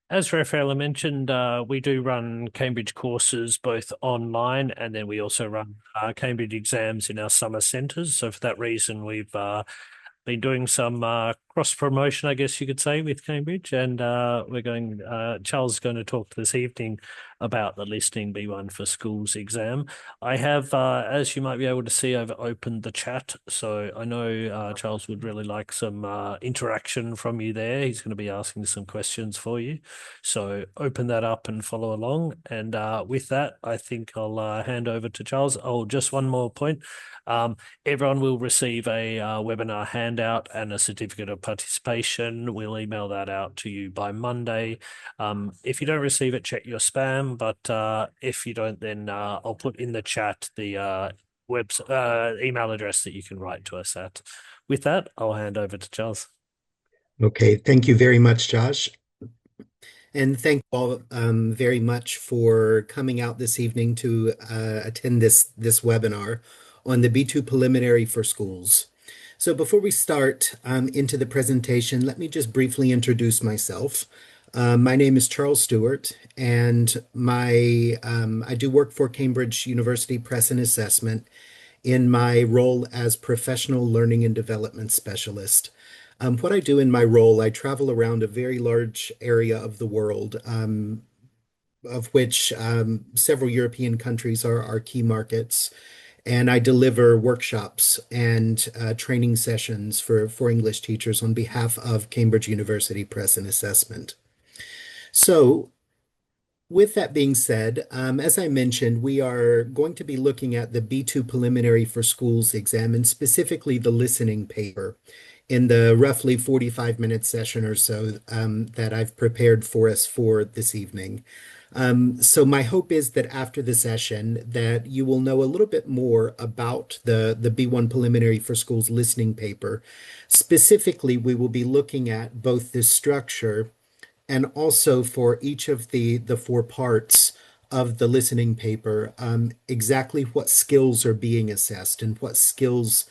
As Rafaela mentioned, we do run Cambridge courses both online and then we also run Cambridge exams in our summer centres. So for that reason, we've been doing some cross promotion, I guess you could say, with Cambridge, and we're going. Charles is going to talk this evening about the listening B1 for schools exam. I have, as you might be able to see, I've opened the chat, so I know Charles would really like some interaction from you there. He's going to be asking some questions for you, so open that up and follow along. And with that, I think I'll hand over to Charles. Oh, just one more point. Um, Everyone will receive a webinar handout and a certificate of participation. We'll email that out to you by Monday. If you don't receive it, check your spam. But if you don't, then I'll put in the chat the email address that you can write to us at. With that, I'll hand over to Charles. Okay, thank you very much, Josh. And thank you all very much for coming out this evening to attend this webinar on the B2 preliminary for schools. So before we start into the presentation, let me just briefly introduce myself. My name is Charles Stewart, and I do work for Cambridge University Press and Assessment in my role as Professional Learning and Development Specialist. What I do in my role, I travel around a very large area of the world, of which several European countries are our key markets. And I deliver workshops and training sessions for English teachers on behalf of Cambridge University Press and Assessment. So, with that being said, as I mentioned, we are going to be looking at the B2 preliminary for schools exam and specifically the listening paper in the roughly 45-minute session or so that I've prepared for us for this evening. So my hope is that after the session that you will know a little bit more about the B1 preliminary for schools listening paper. Specifically, we will be looking at both the structure and also for each of the four parts of the listening paper, exactly what skills are being assessed and what skills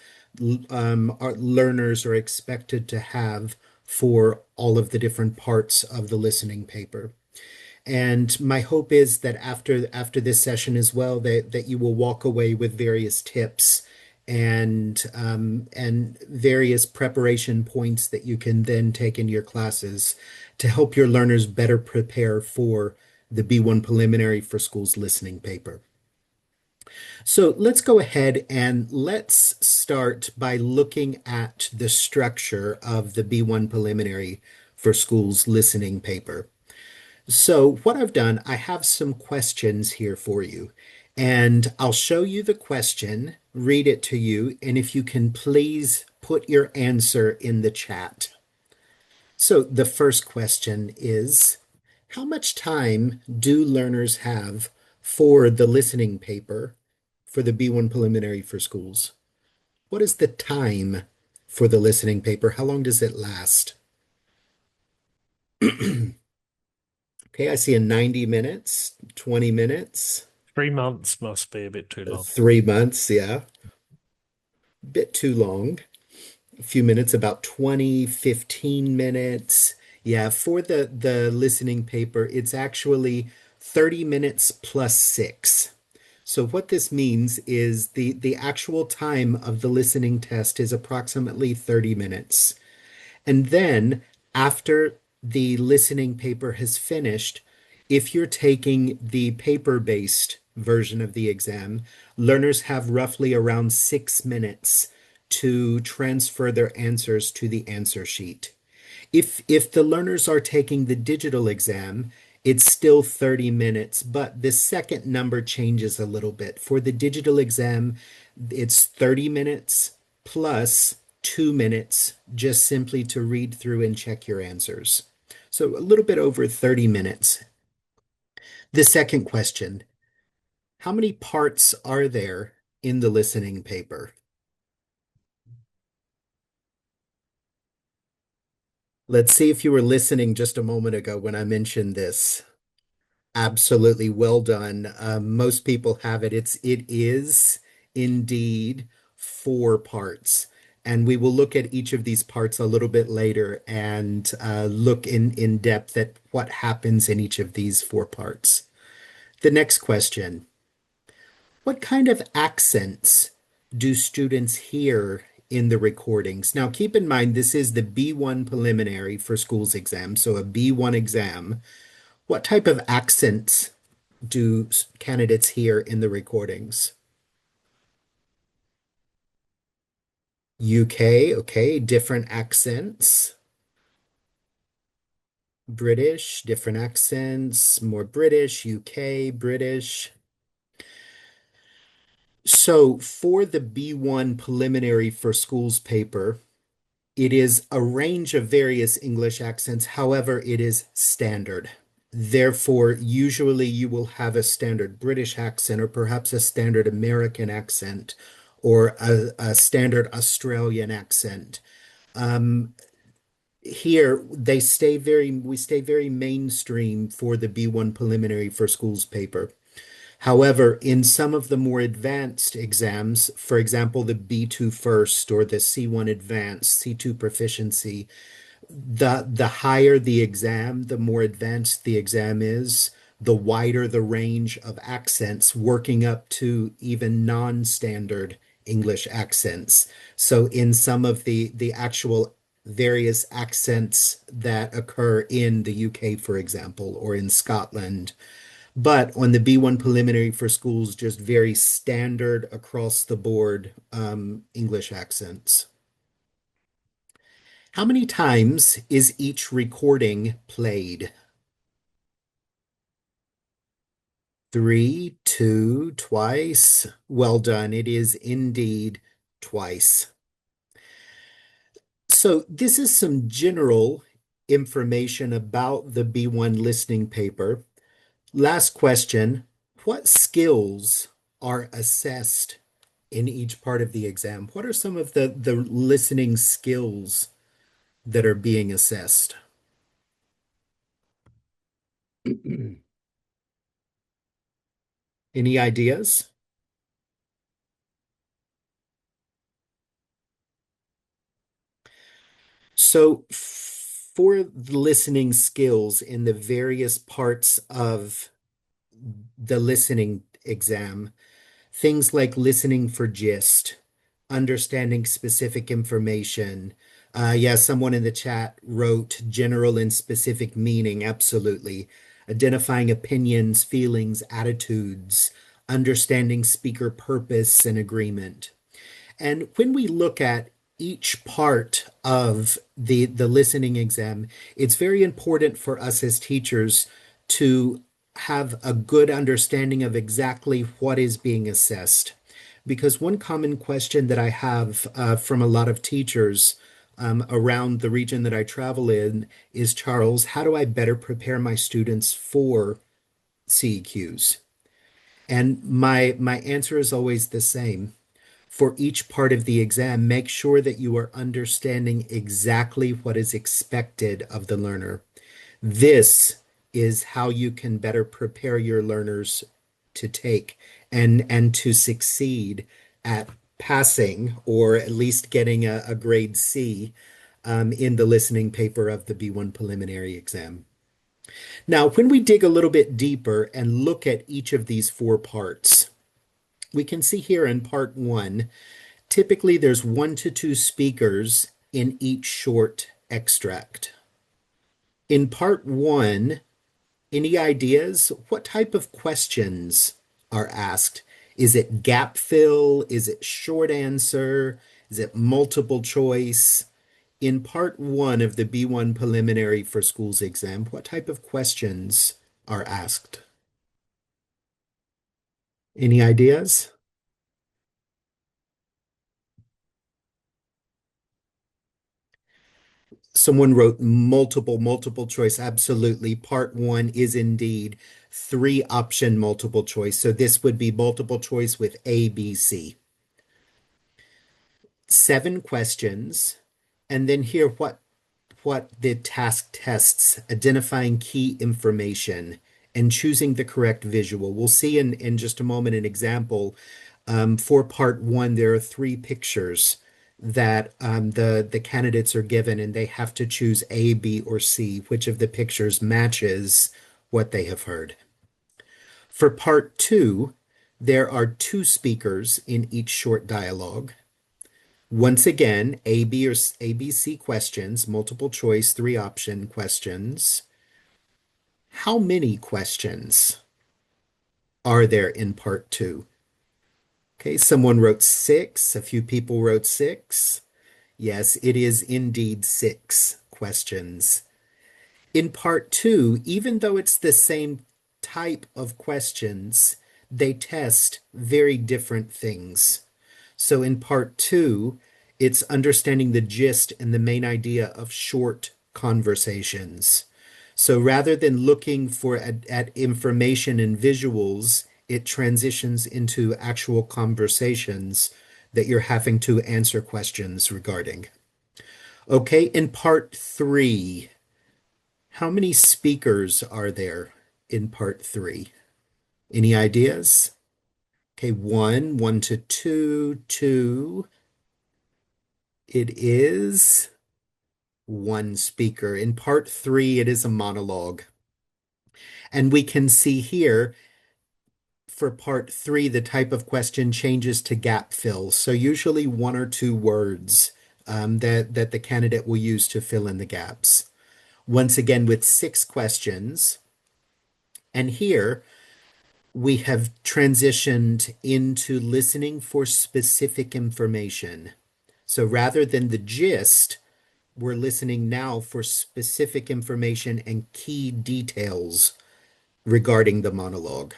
our learners are expected to have for all of the different parts of the listening paper. And my hope is that after this session as well, that you will walk away with various tips and various preparation points that you can then take in your classes to help your learners better prepare for the B1 preliminary for schools listening paper. So let's go ahead and let's start by looking at the structure of the B1 preliminary for schools listening paper. So what I've done, I have some questions here for you, and I'll show you the question, read it to you, and if you can please put your answer in the chat. So the first question is, how much time do learners have for the listening paper for the B1 preliminary for schools? What is the time for the listening paper? How long does it last? Okay, I see a 90 minutes, 20 minutes, 3 months must be a bit too long. 3 months, yeah, bit too long. A few minutes, about 20, 15 minutes. Yeah, for the listening paper, it's actually 30 minutes plus 6. So what this means is the actual time of the listening test is approximately 30 minutes. And then after the listening paper has finished, if you're taking the paper-based version of the exam, learners have roughly around 6 minutes to transfer their answers to the answer sheet. If the learners are taking the digital exam, it's still 30 minutes, but the second number changes a little bit. For the digital exam, it's 30 minutes plus 2 minutes just simply to read through and check your answers. So a little bit over 30 minutes. The second question, how many parts are there in the listening paper? Let's see if you were listening just a moment ago when I mentioned this. Absolutely well done. Most people have it. It is indeed four parts. And we will look at each of these parts a little bit later and look in depth at what happens in each of these four parts. The next question, what kind of accents do students hear in the recordings? Now, keep in mind, this is the B1 preliminary for schools exam, so a B1 exam. What type of accents do candidates hear in the recordings? UK, okay, different accents. British, different accents, more British, UK, British. So for the B1 preliminary for schools paper, it is a range of various English accents. However, it is standard. Therefore, usually you will have a standard British accent or perhaps a standard American accent or a standard Australian accent. Um, Here we stay very mainstream for the B1 preliminary for schools paper. However, in some of the more advanced exams, for example, the B2 first or the C1 advanced, C2 proficiency, the higher the exam, the more advanced the exam is, the wider the range of accents, working up to even non-standard English accents. So in some of the actual various accents that occur in the UK, for example, or in Scotland, but on the B1 preliminary for schools, just very standard across the board English accents. How many times is each recording played? Three, two, twice. Well done. It is indeed twice. So this is some general information about the B1 listening paper. Last question. What skills are assessed in each part of the exam? What are some of the listening skills that are being assessed? Any ideas? So, for the listening skills in the various parts of the listening exam, things like listening for gist, understanding specific information. Yeah, someone in the chat wrote general and specific meaning. Absolutely. Identifying opinions, feelings, attitudes, understanding speaker purpose and agreement. And when we look at each part of the listening exam, it's very important for us as teachers to have a good understanding of exactly what is being assessed. Because one common question that I have from a lot of teachers around the region that I travel in is, Charles, how do I better prepare my students for CEQs? And my answer is always the same. For each part of the exam, make sure that you are understanding exactly what is expected of the learner. This is how you can better prepare your learners to take and to succeed at passing or at least getting a grade C in the listening paper of the B1 preliminary exam. Now, when we dig a little bit deeper and look at each of these four parts, we can see here in part one, typically there's 1 to 2 speakers in each short extract. In part one, any ideas? What type of questions are asked? Is it gap fill? Is it short answer? Is it multiple choice? In part one of the B1 preliminary for schools exam, what type of questions are asked? Any ideas? Someone wrote multiple choice. Absolutely. Part one is indeed 3 option multiple choice. So this would be multiple choice with A, B, C. 7 questions. And then here what the task tests, identifying key information and choosing the correct visual. We'll see in just a moment an example. For part one, there are 3 pictures that the candidates are given, and they have to choose A, B, or C, which of the pictures matches what they have heard. For part two, there are two speakers in each short dialogue. Once again, A, B, or A, B, C questions, multiple choice, three option questions. How many questions are there in part two? Okay, someone wrote six. A few people wrote six. Yes, it is indeed six questions. In part two, even though it's the same type of questions, they test very different things. So in part two, it's understanding the gist and the main idea of short conversations. So rather than looking for at information and visuals, it transitions into actual conversations that you're having to answer questions regarding. Okay, in part three, how many speakers are there in part three? Any ideas? Okay, one to two, two. It is one speaker. In part three, it is a monologue. And we can see here for part three, the type of question changes to gap fill. So usually one or two words that the candidate will use to fill in the gaps. Once again, with six questions. And here we have transitioned into listening for specific information. So rather than the gist, we're listening now for specific information and key details regarding the monologue.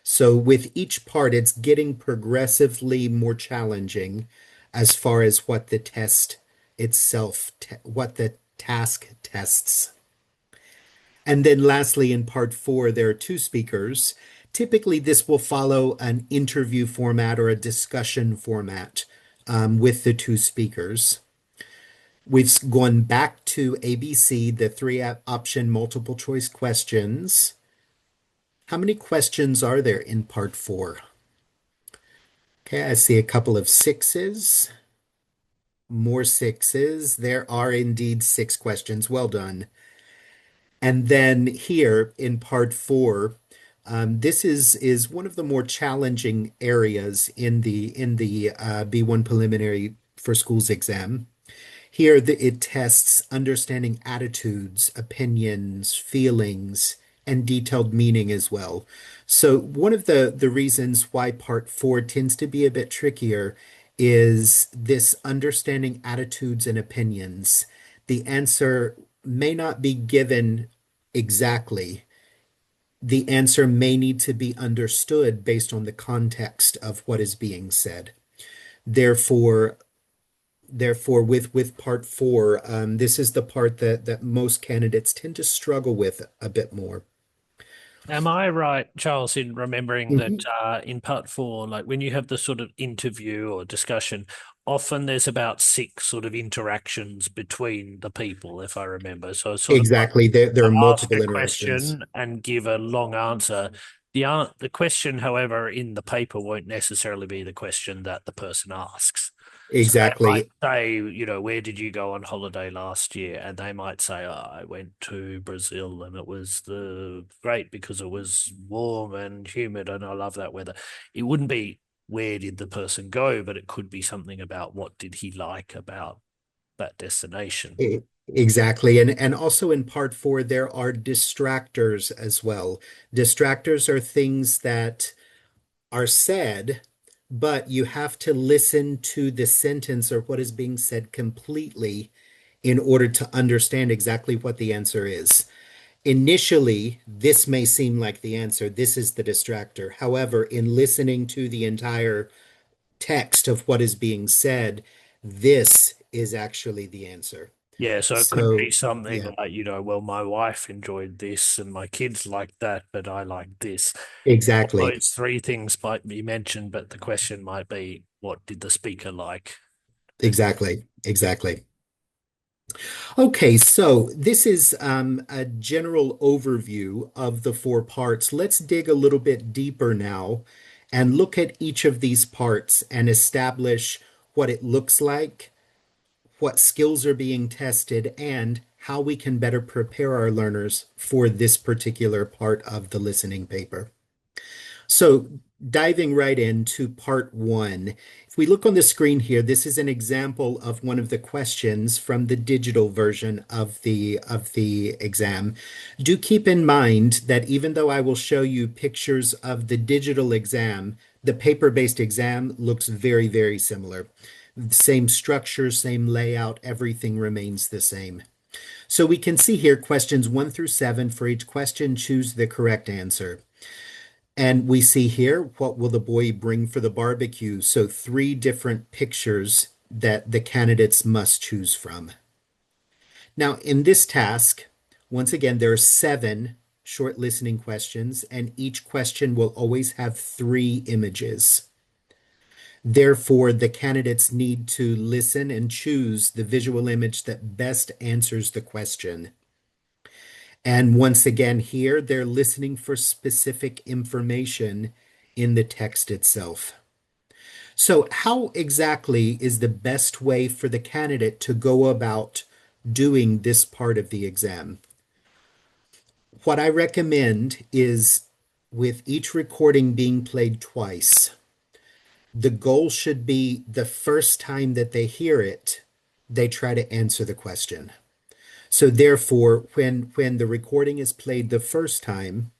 So with each part, it's getting progressively more challenging as far as what the test itself, what the task tests. And then lastly, in part four, there are two speakers. Typically, this will follow an interview format or a discussion format with the two speakers. We've gone back to ABC, the three option multiple choice questions. How many questions are there in part four? Okay, I see a couple of sixes, more sixes. There are indeed six questions. Well done. And then here in part four, this is one of the more challenging areas in the B1 preliminary for schools exam. Here, it tests understanding attitudes, opinions, feelings, and detailed meaning as well. So one of the reasons why part four tends to be a bit trickier is this understanding attitudes and opinions. The answer may not be given exactly. The answer may need to be understood based on the context of what is being said. Therefore, with part four, this is the part that most candidates tend to struggle with a bit more. Am I right, Charles, in remembering that Mhm. in part four, like when you have the sort of interview or discussion, often there's about six sort of interactions between the people, if I remember. So it's sort of like Exactly. There are ask multiple a interactions. question and give a long answer. The question, however, in the paper won't necessarily be the question that the person asks. So they might Exactly. say, where did you go on holiday last year? And they might say, oh, I went to Brazil and it was great because it was warm and humid and I love that weather. It wouldn't be where did the person go, but it could be something about what did he like about that destination. Exactly. And also in part four, there are distractors as well. Distractors are things that are said, but you have to listen to the sentence or what is being said completely in order to understand exactly what the answer is. Initially, this may seem like the answer. This is the distractor. However, in listening to the entire text of what is being said, this is actually the answer. Yeah, so it could be So, something yeah, like, well, my wife enjoyed this and my kids liked that, but I like this. exactly. Those three things might be mentioned, but the question might be, what did the speaker like? Exactly. Exactly. Okay, so this is a general overview of the four parts. Let's dig a little bit deeper now and look at each of these parts and establish what it looks like, what skills are being tested, and how we can better prepare our learners for this particular part of the listening paper. So, diving right into part one, if we look on the screen here, this is an example of one of the questions from the digital version of the exam. Do keep in mind that even though I will show you pictures of the digital exam, the paper-based exam looks very, very similar. Same structure, same layout, everything remains the same. So we can see here questions 1 through 7. For each question, choose the correct answer. And we see here, what will the boy bring for the barbecue? So 3 different pictures that the candidates must choose from. Now, in this task, once again, there are 7 short listening questions, and each question will always have 3 images. Therefore, the candidates need to listen and choose the visual image that best answers the question. And once again, here they're listening for specific information in the text itself. So, how exactly is the best way for the candidate to go about doing this part of the exam? What I recommend is with each recording being played twice, the goal should be the first time that they hear it, they try to answer the question. So therefore, when the recording is played the first time,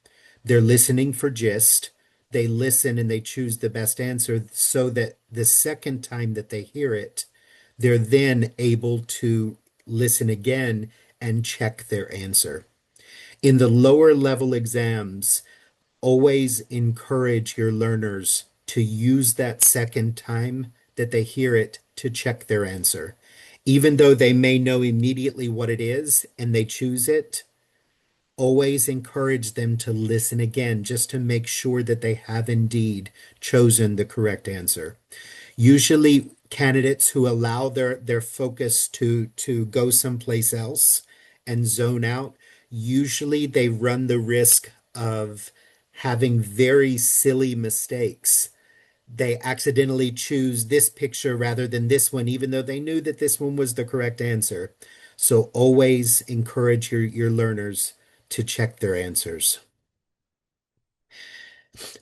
they're listening for gist. They listen and they choose the best answer so that the second time that they hear it, they're then able to listen again and check their answer. In the lower level exams, always encourage your learners to use that second time that they hear it to check their answer. Even though they may know immediately what it is and they choose it, always encourage them to listen again just to make sure that they have indeed chosen the correct answer. Usually, candidates who allow their focus to go someplace else and zone out, usually they run the risk of having very silly mistakes. They accidentally choose this picture rather than this one, even though they knew that this one was the correct answer. So always encourage your learners to check their answers.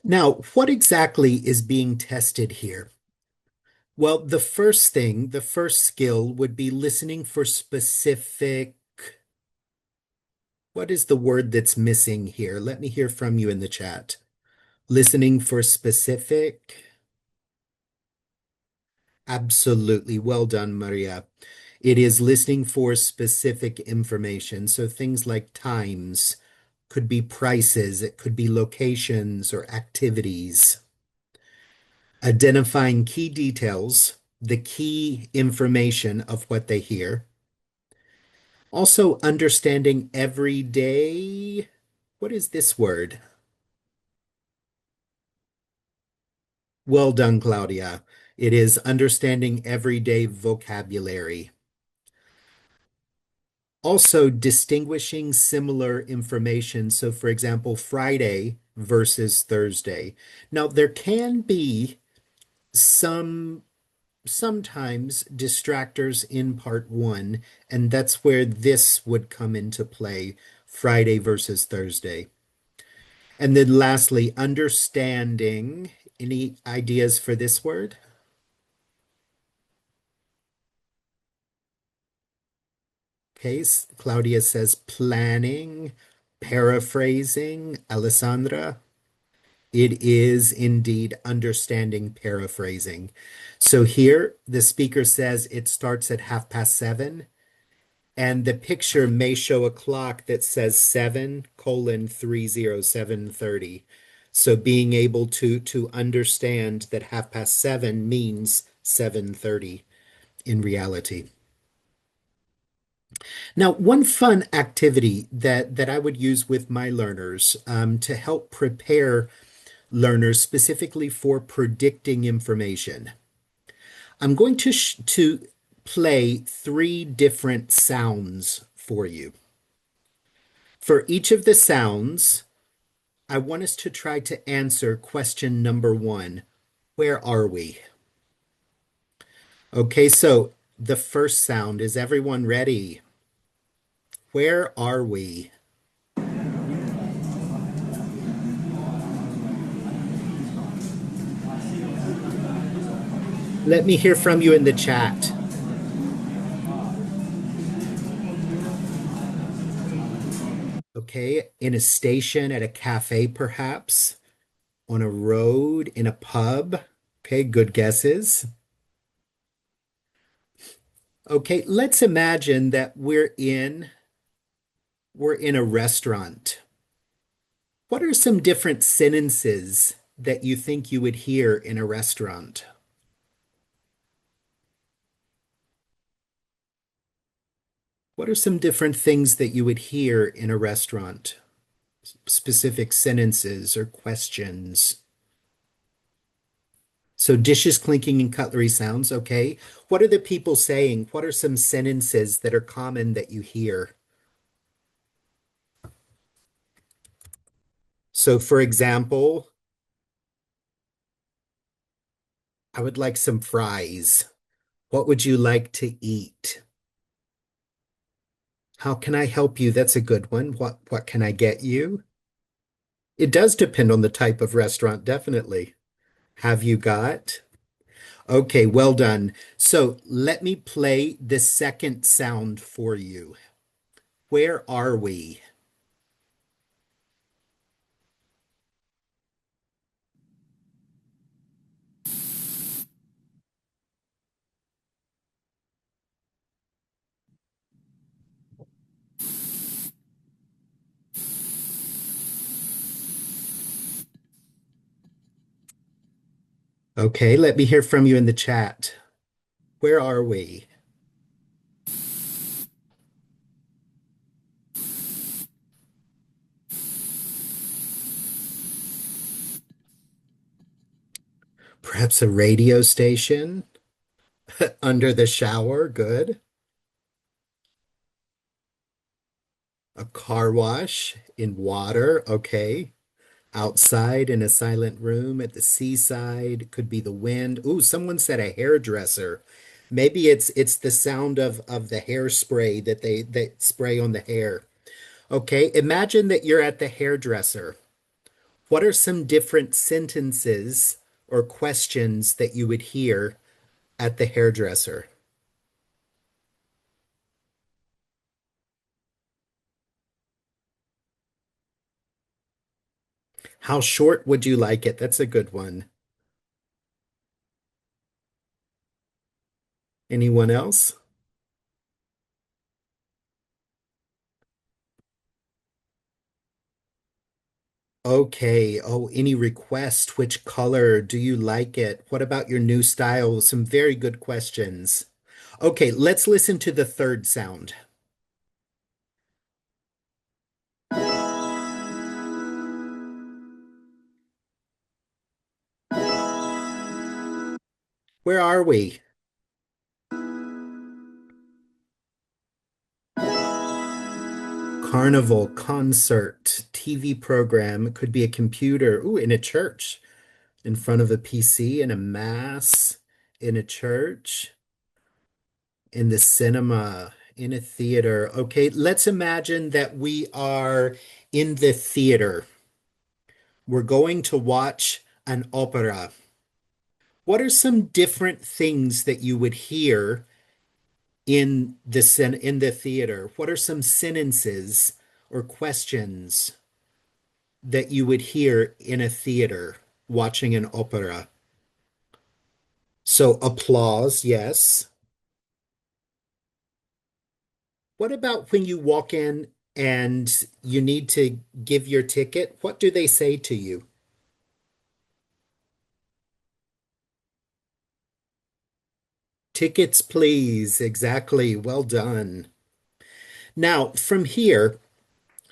Now, what exactly is being tested here? Well, the first skill would be listening for specific. What is the word that's missing here? Let me hear from you in the chat. Listening for specific. Absolutely. Well done, Maria. It is listening for specific information. So things like times, could be prices, it could be locations or activities. Identifying key details, the key information of what they hear. Also understanding everyday. What is this word? Well done, Claudia. It is understanding everyday vocabulary. Also distinguishing similar information. So, for example, Friday versus Thursday. Now, there can be some sometimes distractors in part one, and that's where this would come into play, Friday versus Thursday. And then lastly, understanding. Any ideas for this word? Okay, Claudia says planning, paraphrasing. Alessandra, it is indeed understanding paraphrasing. So here the speaker says it starts at 7:30. And the picture may show a clock that says 7:30. So being able to understand that 7:30 means 7:30 in reality. Now, one fun activity that I would use with my learners to help prepare learners specifically for predicting information. I'm going to play 3 different sounds for you. For each of the sounds, I want us to try to answer question number 1. Where are we? Okay, so the first sound, is everyone ready? Where are we? Let me hear from you in the chat. Okay, in a station, at a cafe, perhaps, on a road, in a pub. Okay, good guesses. Okay, let's imagine that we're in a restaurant. What are some different sentences that you think you would hear in a restaurant? What are some different things that you would hear in a restaurant? Specific sentences or questions. So dishes clinking and cutlery sounds, okay. What are the people saying? What are some sentences that are common that you hear? So for example, I would like some fries. What would you like to eat? How can I help you? That's a good one. What can I get you? It does depend on the type of restaurant, definitely. Have you got? Okay, well done. So let me play the second sound for you. Where are we? Okay, let me hear from you in the chat. Where are we? Perhaps a radio station? Under the shower? Good. A car wash in water? Okay. Outside in a silent room at the seaside, could be the wind. Ooh, someone said a hairdresser. Maybe it's the sound of the hairspray that they spray on the hair. Okay, imagine that you're at the hairdresser. What are some different sentences or questions that you would hear at the hairdresser? How short would you like it? That's a good one. Anyone else? Okay. Oh, any request? Which color? Do you like it? What about your new style? Some very good questions. Okay, let's listen to the third sound. Where are we? Carnival, concert, TV program. It could be a computer. Ooh, in a church, in front of a PC, in a mass, in a church, in the cinema, in a theater. Okay, let's imagine that we are in the theater. We're going to watch an opera. What are some different things that you would hear in the theater? What are some sentences or questions that you would hear in a theater watching an opera? So applause, yes. What about when you walk in and you need to give your ticket? What do they say to you? Tickets, please. Exactly. Well done. Now, from here,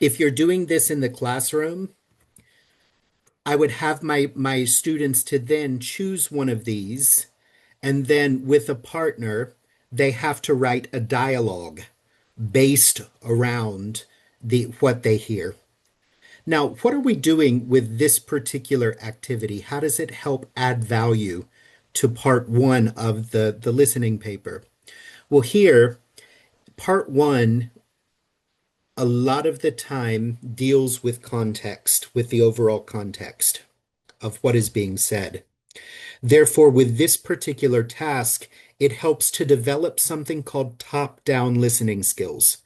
if you're doing this in the classroom, I would have my students to then choose one of these, and then with a partner, they have to write a dialogue based around the what they hear. Now, what are we doing with this particular activity? How does it help add value to part one of the listening paper. Well, here, part one, a lot of the time deals with context, with the overall context of what is being said. Therefore, with this particular task, it helps to develop something called top-down listening skills.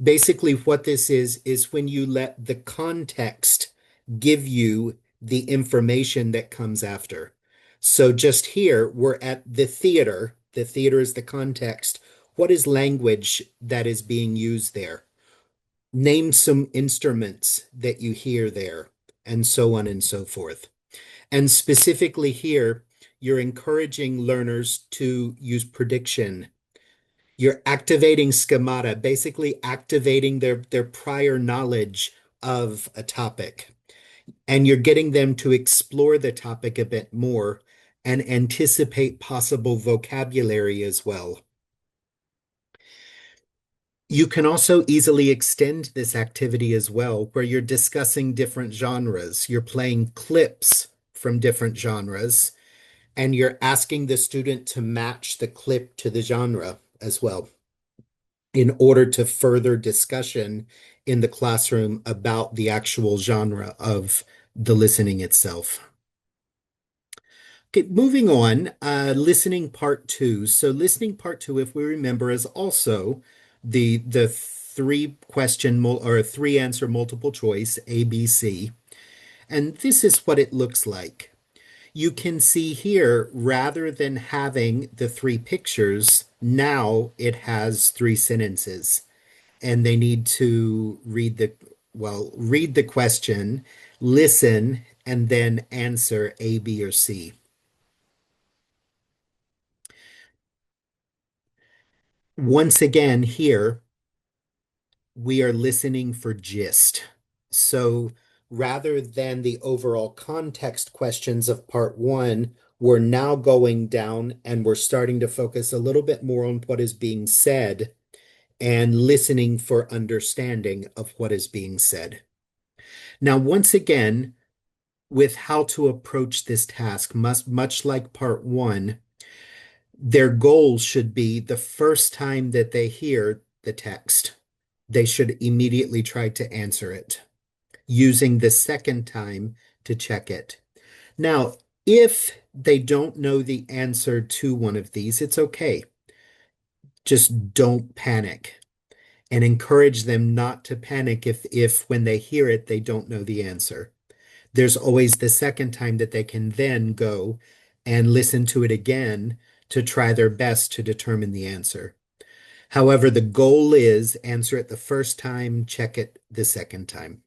Basically, what this is when you let the context give you the information that comes after. So just here, we're at the theater. The theater is the context. What is language that is being used there? Name some instruments that you hear there, and so on and so forth. And specifically here, you're encouraging learners to use prediction. You're activating schemata, basically activating their prior knowledge of a topic. And you're getting them to explore the topic a bit more and anticipate possible vocabulary as well. You can also easily extend this activity as well, where you're discussing different genres. You're playing clips from different genres, and you're asking the student to match the clip to the genre as well in order to further discussion in the classroom about the actual genre of the listening itself. Okay, moving on, listening part two. So listening part two, if we remember, is also the three question or three answer multiple choice, A, B, C. And this is what it looks like. You can see here, rather than having the three pictures, now it has three sentences. And they need to read the question, listen, and then answer A, B, or C. Once again, here, we are listening for gist. So rather than the overall context questions of part one, we're now going down and we're starting to focus a little bit more on what is being said and listening for understanding of what is being said. Now, once again, with how to approach this task, much like part one, their goal should be the first time that they hear the text, they should immediately try to answer it, using the second time to check it. Now, if they don't know the answer to one of these, it's okay. Just don't panic and encourage them not to panic if when they hear it, they don't know the answer. There's always the second time that they can then go and listen to it again to try their best to determine the answer. However, the goal is answer it the first time, check it the second time.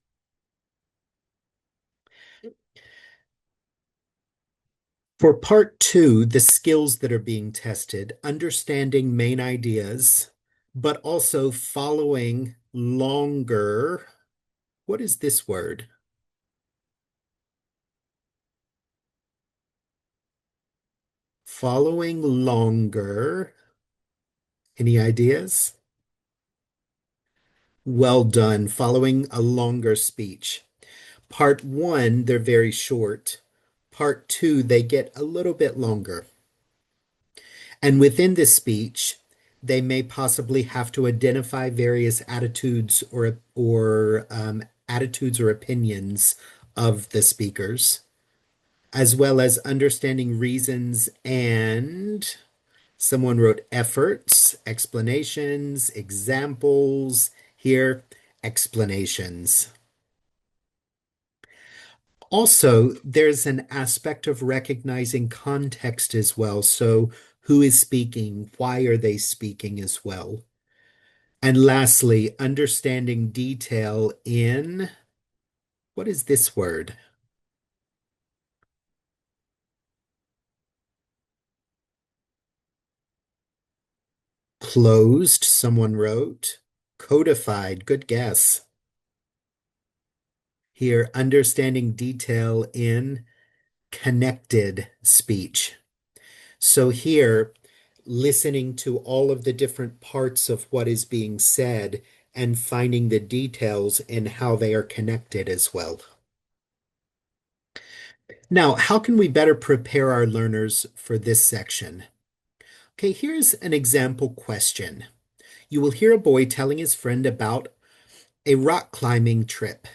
For part two, the skills that are being tested, understanding main ideas, but also following longer. What is this word? Following longer. Any ideas? Well done. Following a longer speech. Part one, they're very short. Part two, they get a little bit longer. And within this speech, they may possibly have to identify various attitudes or attitudes or opinions of the speakers, as well as understanding reasons and someone wrote efforts, explanations, examples. Here, explanations. Also, there's an aspect of recognizing context as well. So, who is speaking? Why are they speaking as well? And lastly, understanding detail in what is this word? Closed, someone wrote. Codified, good guess. Here, understanding detail in connected speech. So here, listening to all of the different parts of what is being said and finding the details and how they are connected as well. Now, how can we better prepare our learners for this section? Okay, here's an example question. You will hear a boy telling his friend about a rock climbing trip.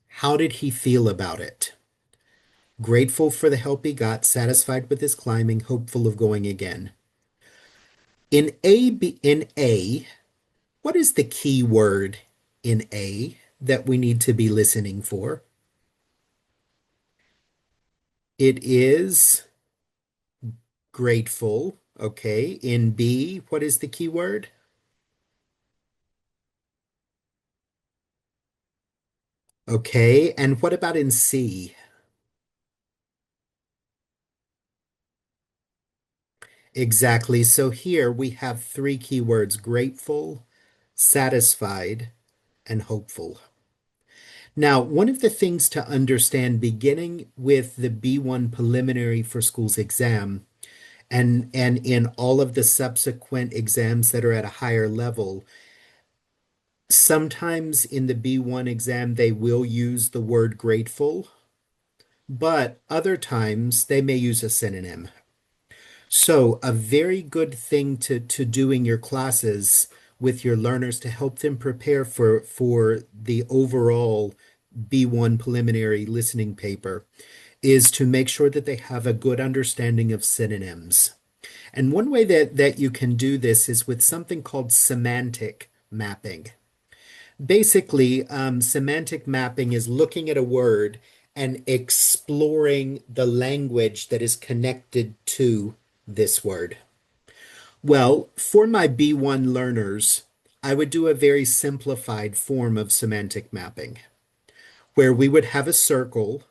How did he feel about it? Grateful for the help he got, satisfied with his climbing, hopeful of going again. In A, what is the key word in A that we need to be listening for? It is grateful. Okay. In B, what is the key word? Okay. And what about in C? Exactly. So here we have three keywords: grateful, satisfied, and hopeful. Now, one of the things to understand beginning with the B1 preliminary for schools exam and in all of the subsequent exams that are at a higher level, sometimes in the B1 exam they will use the word grateful, but other times they may use a synonym. So, a very good thing to do in your classes with your learners to help them prepare for the overall B1 preliminary listening paper is to make sure that they have a good understanding of synonyms. And one way that you can do this is with something called semantic mapping. Basically, semantic mapping is looking at a word and exploring the language that is connected to this word. Well, for my B1 learners, I would do a very simplified form of semantic mapping where we would have a circle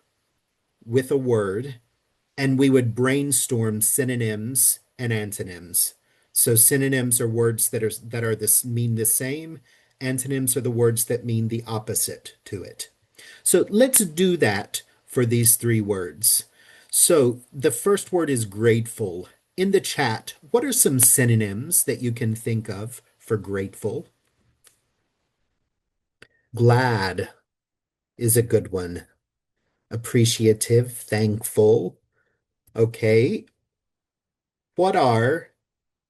with a word and we would brainstorm synonyms and antonyms. So synonyms are words that are this mean the same. Antonyms are the words that mean the opposite to it. So let's do that for these three words. So the first word is grateful. In the chat, what are some synonyms that you can think of for grateful? Glad is a good one. Appreciative, thankful. Okay. What are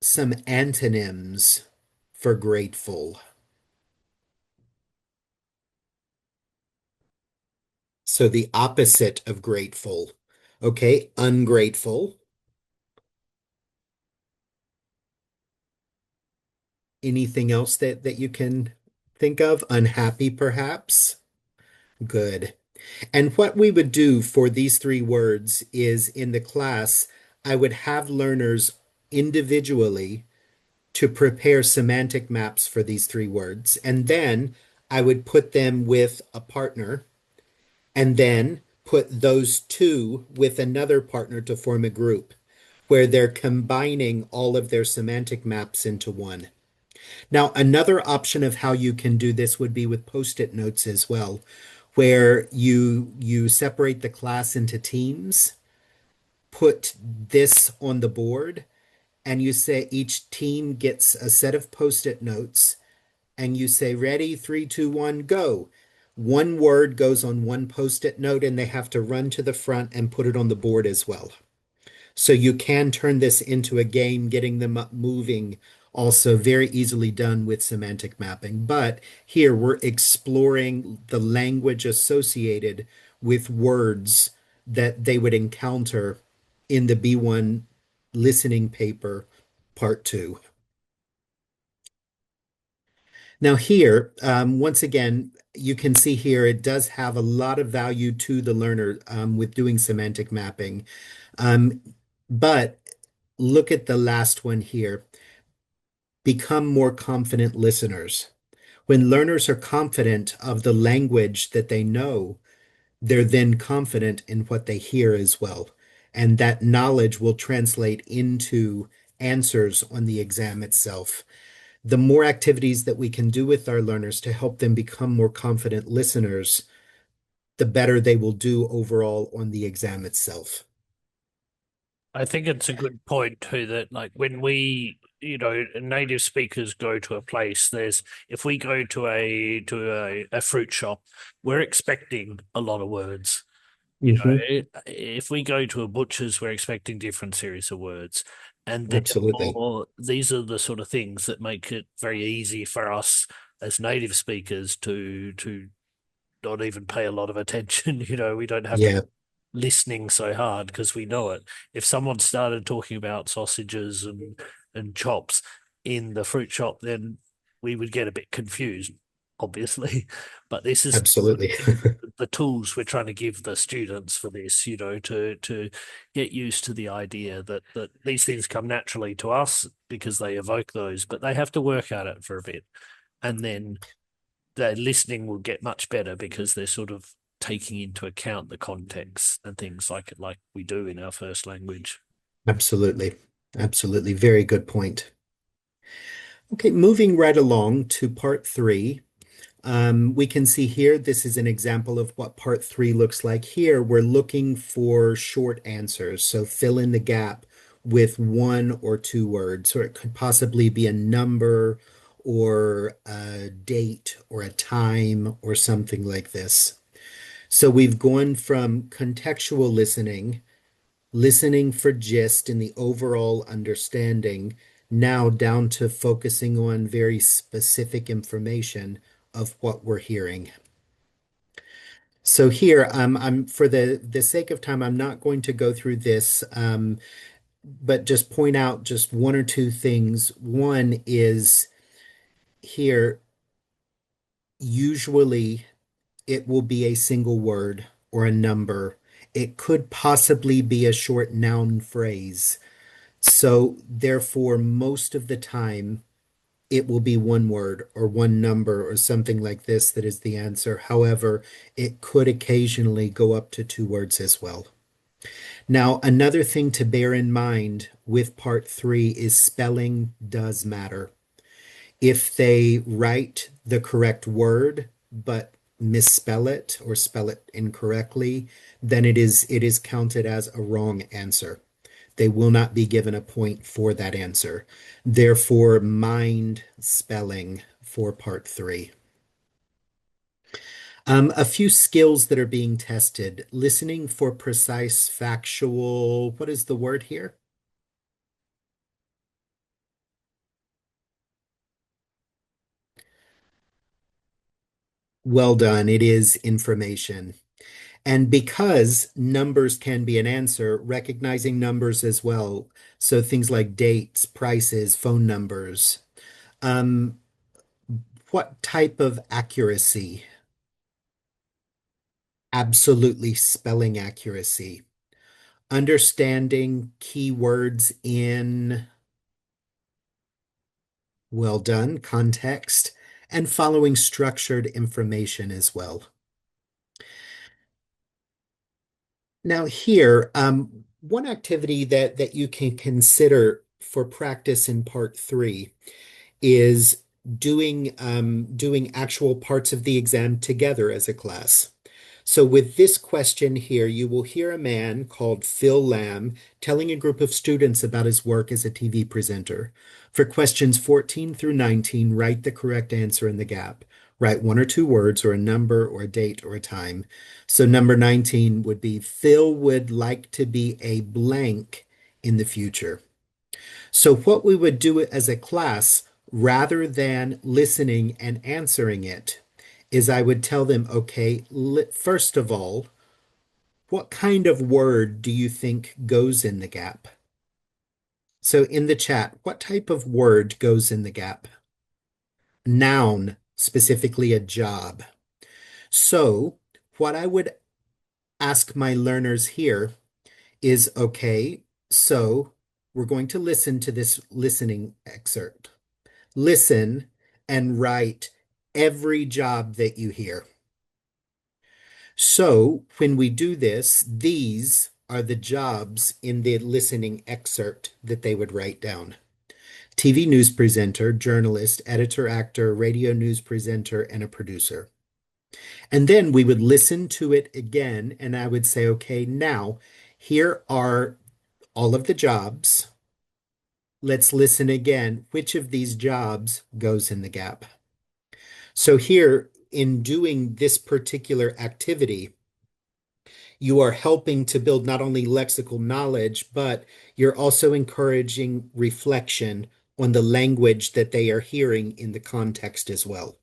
some antonyms for grateful? So the opposite of grateful. Okay, ungrateful. Anything else that you can think of? Unhappy, perhaps? Good. And what we would do for these three words is in the class, I would have learners individually to prepare semantic maps for these three words. And then I would put them with a partner and then put those two with another partner to form a group where they're combining all of their semantic maps into one. Now, another option of how you can do this would be with post-it notes as well, where you separate the class into teams, put this on the board, and you say each team gets a set of post-it notes, and you say, ready, three, two, one, go. One word goes on one post-it note, and they have to run to the front and put it on the board as well. So you can turn this into a game, getting them up moving, also very easily done with semantic mapping. But here we're exploring the language associated with words that they would encounter in the B1 listening paper, part two. Now here, once again, you can see here it does have a lot of value to the learner with doing semantic mapping. Um, but look at the last one here. Become more confident listeners. When learners are confident of the language that they know, they're then confident in what they hear as well. And that knowledge will translate into answers on the exam itself. The more activities that we can do with our learners to help them become more confident listeners, the better they will do overall on the exam itself. I think it's a good point too that like when we, native speakers go to a place, there's if we go to a fruit shop, we're expecting a lot of words. Hmm. If we go to a butcher's, we're expecting different series of words. And Absolutely. therefore, these are the sort of things that make it very easy for us as native speakers to not even pay a lot of attention. We don't have to Yeah, listening so hard because we know it. If someone started talking about sausages and chops in the fruit shop, then we would get a bit confused, obviously. But this is absolutely. the tools we're trying to give the students for this, to get used to the idea that these things come naturally to us because they evoke those, but they have to work at it for a bit. And then their listening will get much better because they're sort of taking into account the context and things like we do in our first language. Absolutely. Absolutely. Very good point. Okay, moving right along to part three. We can see here, this is an example of what part three looks like. Here, we're looking for short answers. So fill in the gap with one or two words, or it could possibly be a number or a date or a time or something like this. So we've gone from contextual listening, listening for gist and the overall understanding, now down to focusing on very specific information of what we're hearing. So here, I'm for the sake of time, I'm not going to go through this, but just point out just one or two things. One is here, usually it will be a single word or a number. It could possibly be a short noun phrase. So therefore, most of the time, it will be one word or one number or something like this that is the answer. However, it could occasionally go up to two words as well. Now, another thing to bear in mind with part three is spelling does matter. If they write the correct word but misspell it or spell it incorrectly, then it is counted as a wrong answer. They will not be given a point for that answer. Therefore, mind spelling for part three. A few skills that are being tested. Listening for precise, factual, what is the word here? Well done. It is information. And because numbers can be an answer, recognizing numbers as well. So things like dates, prices, phone numbers. Um, what type of accuracy? Absolutely spelling accuracy. Understanding keywords in, well done, context, and following structured information as well. Now here, one activity that you can consider for practice in part three is doing actual parts of the exam together as a class. So with this question here, you will hear a man called Phil Lamb telling a group of students about his work as a TV presenter. For questions 14 through 19, write the correct answer in the gap. Write one or two words or a number or a date or a time. So number 19 would be Phil would like to be a blank in the future. So what we would do as a class, rather than listening and answering it, is I would tell them, okay, first of all, what kind of word do you think goes in the gap? So in the chat, what type of word goes in the gap? Noun, specifically a job. So what I would ask my learners here is, okay, so we're going to listen to this listening excerpt. Listen and write every job that you hear. So when we do this, these are the jobs in the listening excerpt that they would write down. TV news presenter, journalist, editor, actor, radio news presenter, and a producer. And then we would listen to it again, and I would say, okay, now here are all of the jobs. Let's listen again. Which of these jobs goes in the gap? So here, in doing this particular activity, You are helping to build not only lexical knowledge, but you're also encouraging reflection on the language that they are hearing in the context as well.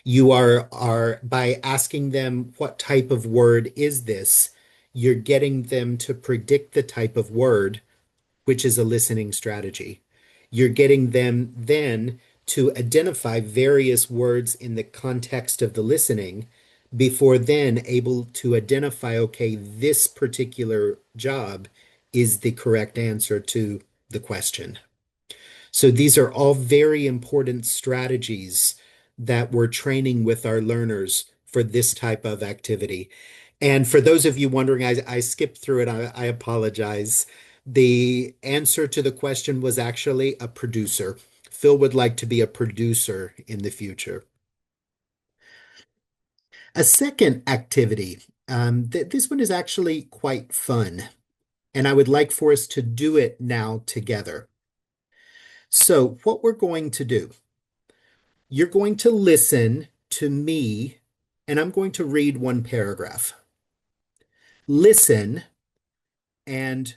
You are by asking them what type of word is this, you're getting them to predict the type of word, which is a listening strategy. You're getting them then to identify various words in the context of the listening before then able to identify, okay, this particular job is the correct answer to the question. So these are all very important strategies that we're training with our learners for this type of activity. And for those of you wondering, I skipped through it. I apologize. The answer to the question was actually a producer. Phil would like to be a producer in the future. A second activity, this one is actually quite fun, and I would like for us to do it now together. So, what we're going to do, you're going to listen to me, and I'm going to read one paragraph. Listen and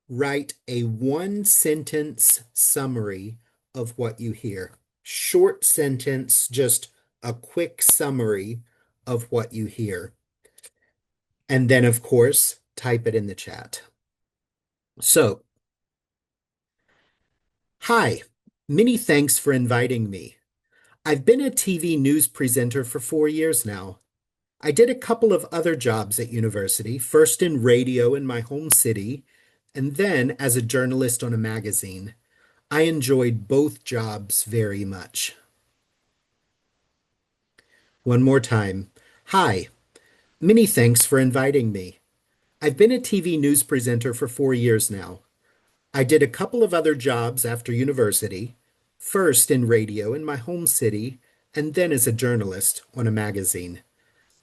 write a one sentence summary of what you hear. Short sentence, just a quick summary of what you hear. And then, of course, type it in the chat. So, hi, many thanks for inviting me. I've been a TV news presenter for 4 years now. I did a couple of other jobs at university, first in radio in my home city, and then as a journalist on a magazine. I enjoyed both jobs very much. One more time. Hi, many thanks for inviting me. I've been a TV news presenter for 4 years now. I did a couple of other jobs after university, first in radio in my home city, and then as a journalist on a magazine.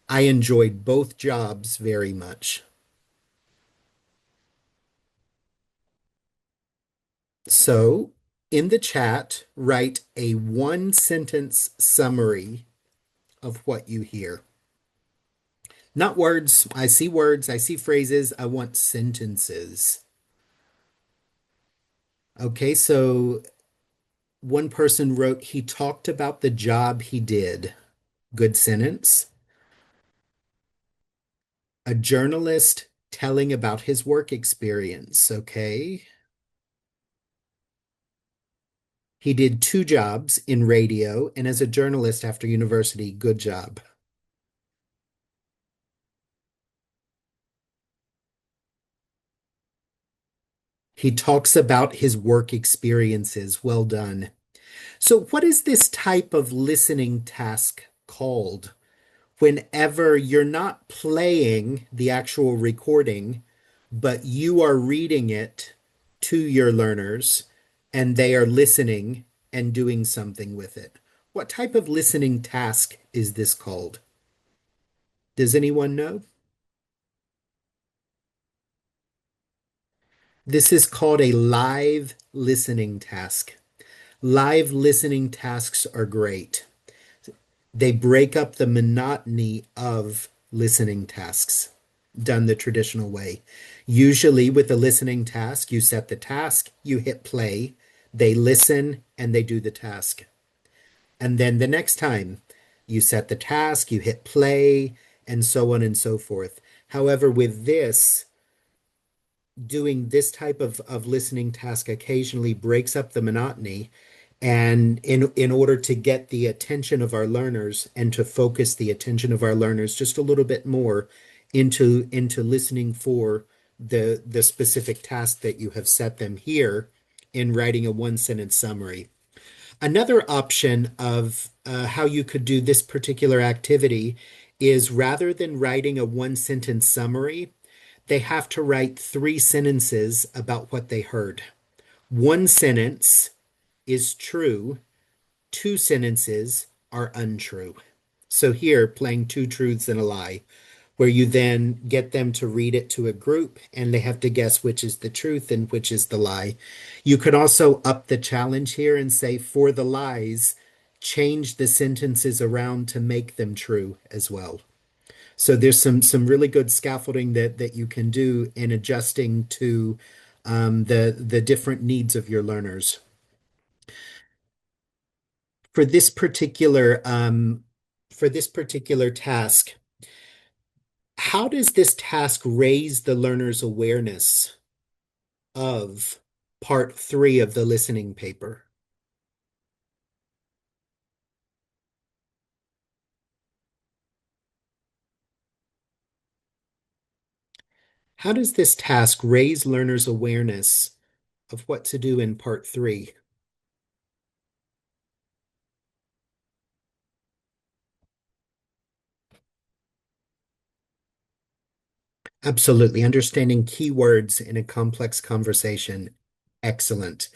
I enjoyed both jobs very much. So, in the chat, write a one sentence summary of what you hear. Not words, I see phrases, I want sentences. Okay, so one person wrote, he talked about the job he did. Good sentence. A journalist telling about his work experience. Okay. He did two jobs in radio and as a journalist after university. Good job. He talks about his work experiences. Well done. So, what is this type of listening task called? Whenever you're not playing the actual recording, but you are reading it to your learners and they are listening and doing something with it. What type of listening task is this called? Does anyone know? This is called a live listening task. Live listening tasks are great. They break up the monotony of listening tasks done the traditional way. Usually, with a listening task, you set the task, you hit play, they listen, and they do the task. And then the next time, you set the task, you hit play, and so on and so forth. However, with this, doing this type of listening task occasionally breaks up the monotony. And in order to get the attention of our learners and to focus the attention of our learners just a little bit more into listening for the specific task that you have set them here in writing a one sentence summary. Another option of how you could do this particular activity is rather than writing a one sentence summary, they have to write 3 sentences about what they heard. One sentence is true, 2 sentences are untrue. So here, playing two truths and a lie, where you then get them to read it to a group and they have to guess which is the truth and which is the lie. You could also up the challenge here and say, for the lies, change the sentences around to make them true as well. So there's some really good scaffolding that you can do in adjusting to the different needs of your learners. For this particular for this particular task, how does this task raise the learner's awareness of part three of the listening paper? How does this task raise learners' awareness of what to do in part three? Absolutely. Understanding keywords in a complex conversation. Excellent.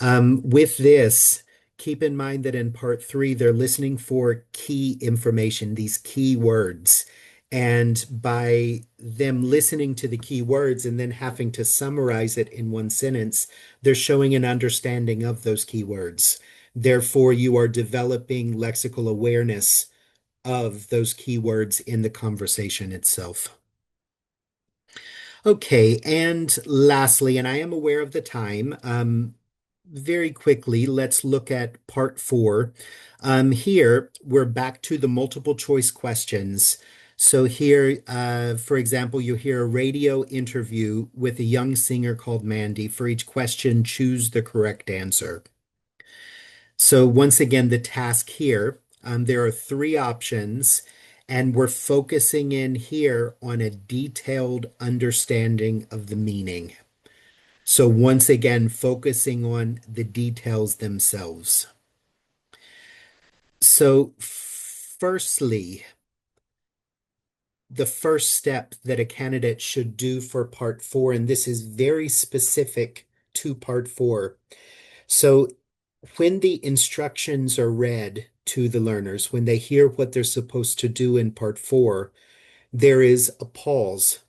With this, keep in mind that in part three, they're listening for key information, these key words. And by them listening to the key words and then having to summarize it in one sentence, they're showing an understanding of those key words. Therefore, you are developing lexical awareness of those keywords in the conversation itself. Okay, and lastly, and I am aware of the time, very quickly, let's look at part four. Here, we're back to the multiple choice questions. So here, for example, you hear a radio interview with a young singer called Mandy. For each question, choose the correct answer. So once again, the task here, there are three options, and we're focusing in here on a detailed understanding of the meaning. So once again, focusing on the details themselves. So firstly, the first step that a candidate should do for part four, and this is very specific to part four. So when the instructions are read to the learners, when they hear what they're supposed to do in part four, there is a pause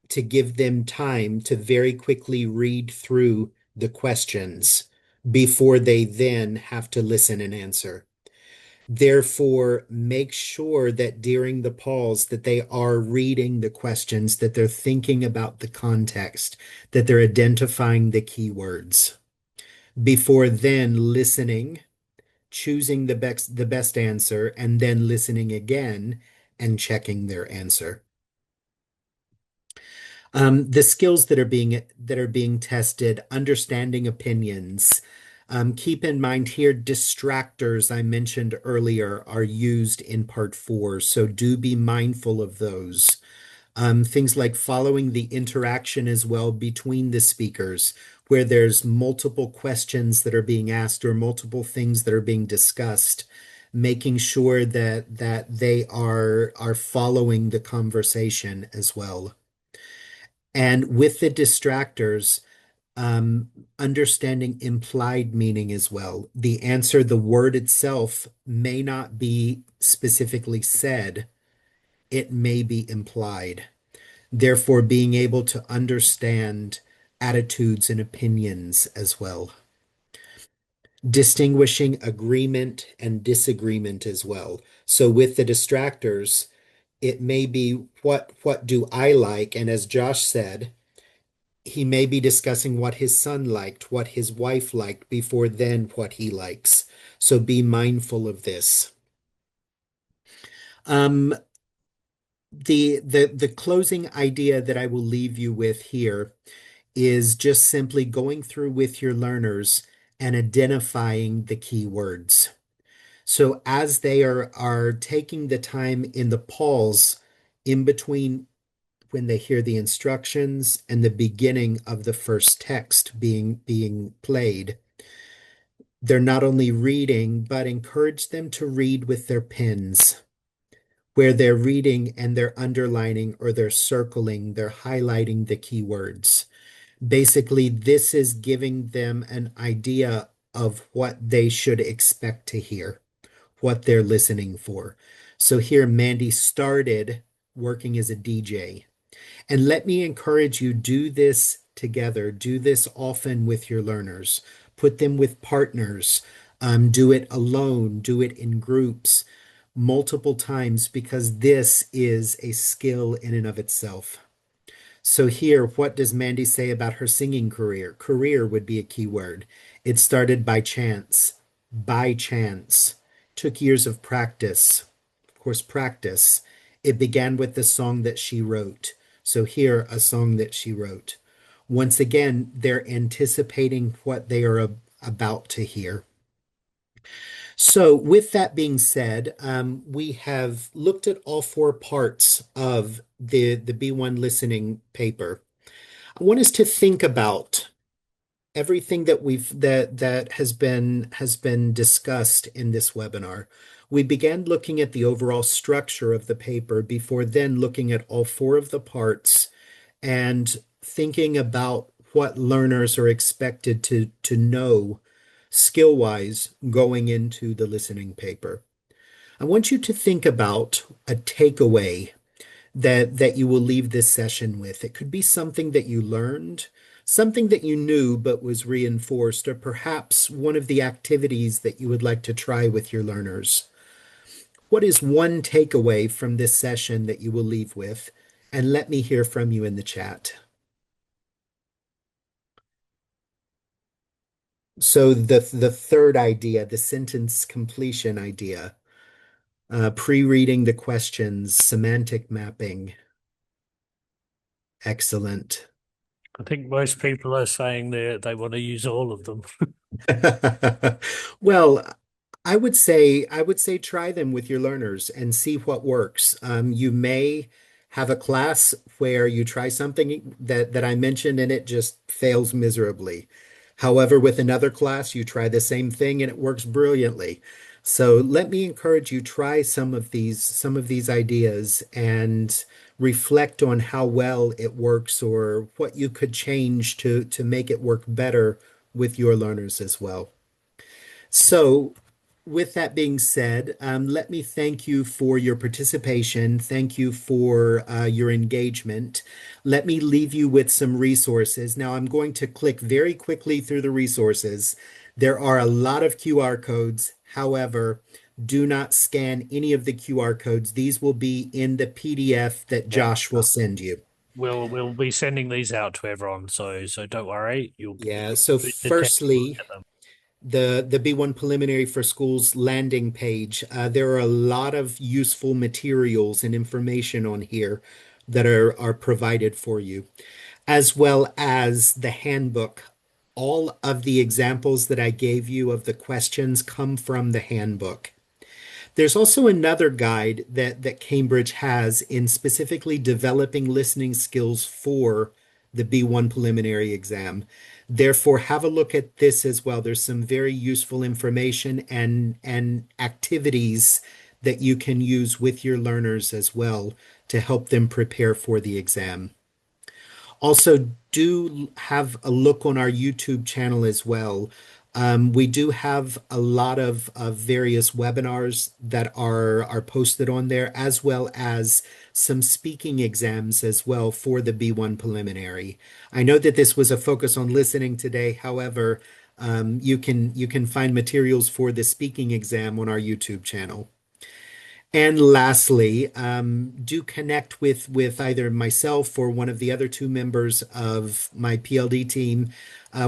to give them time to very quickly read through the questions before they then have to listen and answer. Therefore, make sure that during the pause that they are reading the questions, that they're thinking about the context, that they're identifying the keywords before then listening, choosing the best answer, and then listening again and checking their answer. The skills that are being tested, understanding opinions. Keep in mind here, distractors I mentioned earlier are used in part four, so do be mindful of those. Things like following the interaction as well between the speakers, where there's multiple questions that are being asked or multiple things that are being discussed, making sure that they are following the conversation as well. And with the distractors, understanding implied meaning as well. The answer, the word itself may not be specifically said, it may be implied. Therefore, being able to understand attitudes and opinions as well. Distinguishing agreement and disagreement as well. So with the distractors, it may be what do I like? And as Josh said, he may be discussing what his son liked, what his wife liked before then what he likes. So be mindful of this. Um, the closing idea that I will leave you with here is just simply going through with your learners and identifying the key words. So as they are taking the time in the pause in between when they hear the instructions and the beginning of the first text being played, they're not only reading, but encourage them to read with their pens, where they're reading and they're underlining or they're circling, they're highlighting the keywords. Basically, this is giving them an idea of what they should expect to hear, what they're listening for. So here, Mandy started working as a DJ. And let me encourage you, do this together. Do this often with your learners. Put them with partners. Do it alone. Do it in groups. multiple times because this is a skill in and of itself. So here, what does Mandy say about her singing career? Career would be a key word. It started by chance, by chance. Took years of practice. Of course, practice. It began with the song that she wrote. So here, a song that she wrote. Once again, they're anticipating what they are about to hear. So, with that being said, we have looked at all four parts of the B1 listening paper. I want us to think about everything that has been discussed in this webinar. We began looking at the overall structure of the paper before then looking at all four of the parts and thinking about what learners are expected to know skill-wise going into the listening paper. I want you to think about a takeaway that you will leave this session with. It could be something that you learned, something that you knew but was reinforced, or perhaps one of the activities that you would like to try with your learners. What is one takeaway from this session that you will leave with? And let me hear from you in the chat. So the third idea, the sentence completion idea, pre-reading the questions, semantic mapping. Excellent. I think most people are saying they want to use all of them. Well, I would say try them with your learners and see what works. You may have a class where you try something that I mentioned and it just fails miserably. However, with another class, you try the same thing and it works brilliantly. So let me encourage you, try some of these ideas and reflect on how well it works or what you could change to make it work better with your learners as well. So, with that being said, let me thank you for your participation. Thank you for your engagement. Let me leave you with some resources. Now, I'm going to click very quickly through the resources. There are a lot of QR codes. However, do not scan any of the QR codes. These will be in the PDF that Yeah. Josh will send you. We'll be sending these out to everyone, so don't worry. You'll Yeah, so read the text and firstly, get them. the B1 Preliminary for Schools landing page, there are a lot of useful materials and information on here that are provided for you, as well as the handbook. All of the examples that I gave you of the questions come from the handbook. There's also another guide that Cambridge has in specifically developing listening skills for the B1 preliminary exam. Therefore, have a look at this as well. There's some very useful information and activities that you can use with your learners as well to help them prepare for the exam. Also, do have a look on our YouTube channel as well. We do have a lot of various webinars that are posted on there, as well as some speaking exams as well for the B1 preliminary. I know that this was a focus on listening today. However, you can find materials for the speaking exam on our YouTube channel. And lastly, do connect with either myself or one of the other two members of my PLD team.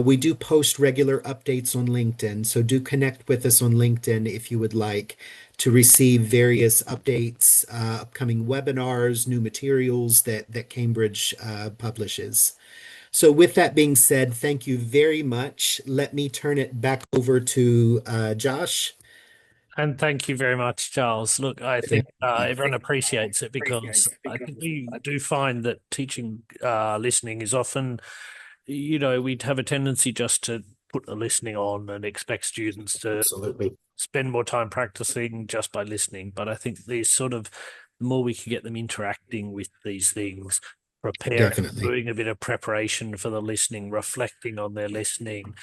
We do post regular updates on LinkedIn, so do connect with us on LinkedIn if you would like to receive various updates, upcoming webinars, new materials that Cambridge publishes. So, with that being said, thank you very much. Let me turn it back over to Josh. And thank you very much, Charles. Look, I think everyone appreciates it because I think we do find that teaching listening is often, we'd have a tendency just to put the listening on and expect students to Absolutely. spend more time practicing just by listening. But I think these the more we can get them interacting with these things, preparing, Definitely. doing a bit of preparation for the listening, reflecting on their listening,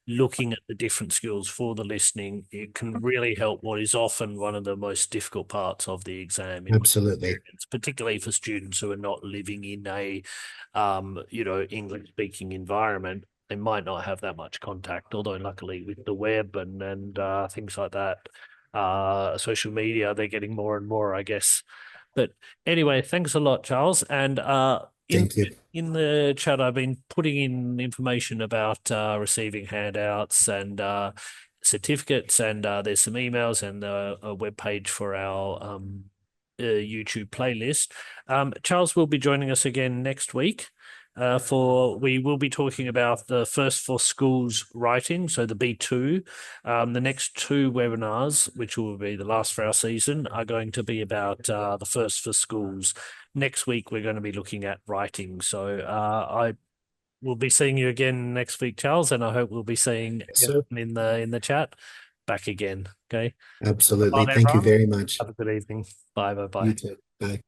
looking at the different skills for the listening, it can really help what is often one of the most difficult parts of the exam in my Absolutely. experience, particularly for students who are not living in a, English speaking environment. They might not have that much contact, although luckily with the web and things like that, social media. They're getting more and more, I guess. But anyway, thanks a lot, Charles. And Thank you. in the chat, I've been putting in information about receiving handouts and certificates, and there's some emails and a web page for our YouTube playlist. Charles will be joining us again next week. For we will be talking about the First for Schools writing, so the B2. The next two webinars, which will be the last for our season, are going to be about the First for Schools. Next week, we're going to be looking at writing. So I will be seeing you again next week, Charles, and I hope we'll be seeing Yes, sir. everyone in the chat back again. Okay. Absolutely. Bye, Thank you everyone. very much. Have a good evening. Bye, bye, You bye. too. Bye.